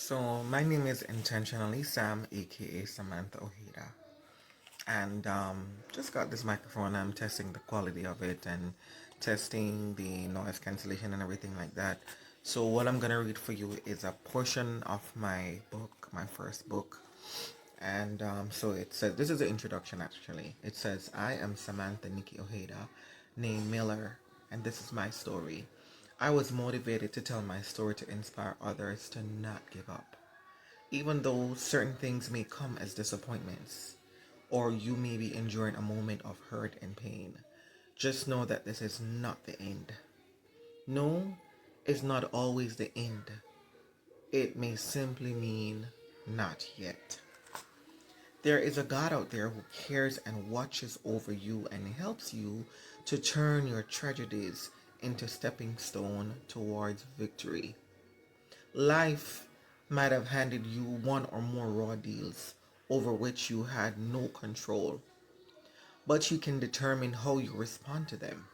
So my name is Intentionally Sam, aka Samantha Ojeda, and just got this microphone. I'm testing the quality of it and testing the noise cancellation and everything like that. So what I'm gonna read for you is a portion of my book, my first book, and so it says this is the introduction actually. It says, "I am Samantha Nikki Ojeda, named Miller, and this is my story. I was motivated to tell my story to inspire others to not give up. Even though certain things may come as disappointments, or you may be enduring a moment of hurt and pain, just know that this is not the end. No, it's not always the end. It may simply mean not yet. There is a God out there who cares and watches over you and helps you to turn your tragedies into stepping stone towards victory. Life might have handed you one or more raw deals over which you had no control, but you can determine how you respond to them.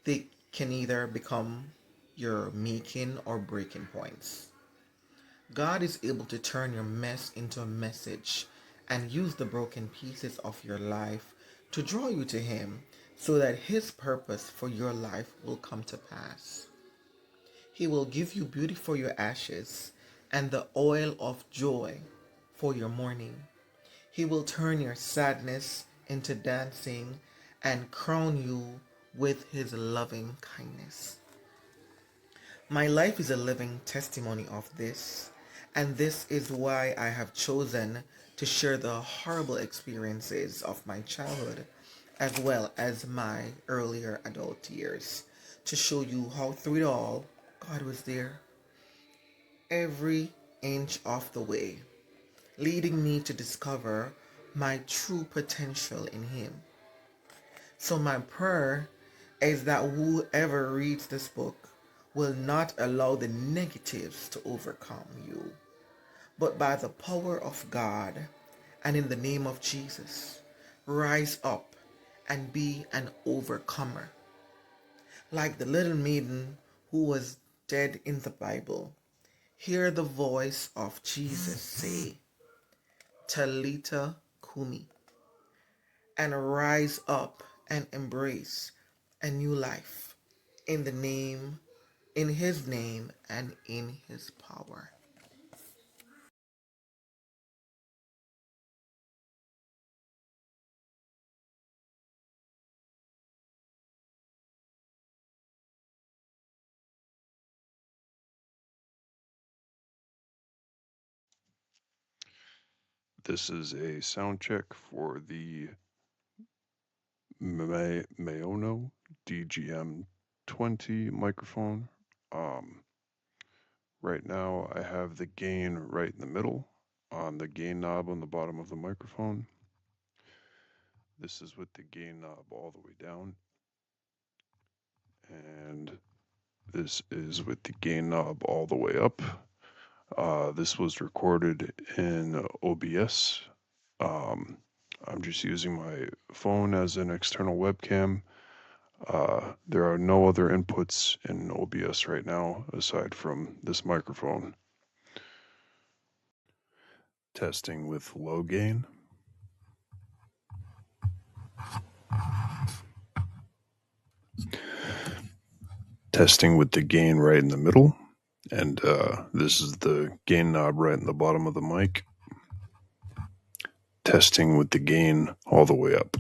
They can either become your making or breaking points. God is able to turn your mess into a message and use the broken pieces of your life to draw you to Him so that His purpose for your life will come to pass. He will give you beauty for your ashes and the oil of joy for your mourning. He will turn your sadness into dancing and crown you with His loving kindness. My life is a living testimony of this, and this is why I have chosen to share the horrible experiences of my childhood as well as my earlier adult years to show you how through it all, God was there every inch of the way, leading me to discover my true potential in Him. So my prayer is that whoever reads this book will not allow the negatives to overcome you, but by the power of God and in the name of Jesus, rise up and be an overcomer. Like the little maiden who was dead in the Bible, hear the voice of Jesus say, Talita Kumi, and rise up and embrace a new life in His name and in His power. This is a sound check for the MAONO DGM20 microphone. Right now I have the gain right in the middle on the gain knob on the bottom of the microphone. This is with the gain knob all the way down. And this is with the gain knob all the way up. This was recorded in OBS. I'm just using my phone as an external webcam. There are no other inputs in OBS right now aside from this microphone. Testing with low gain. Testing with the gain right in the middle. And this is the gain knob right in the bottom of the mic. Testing with the gain all the way up.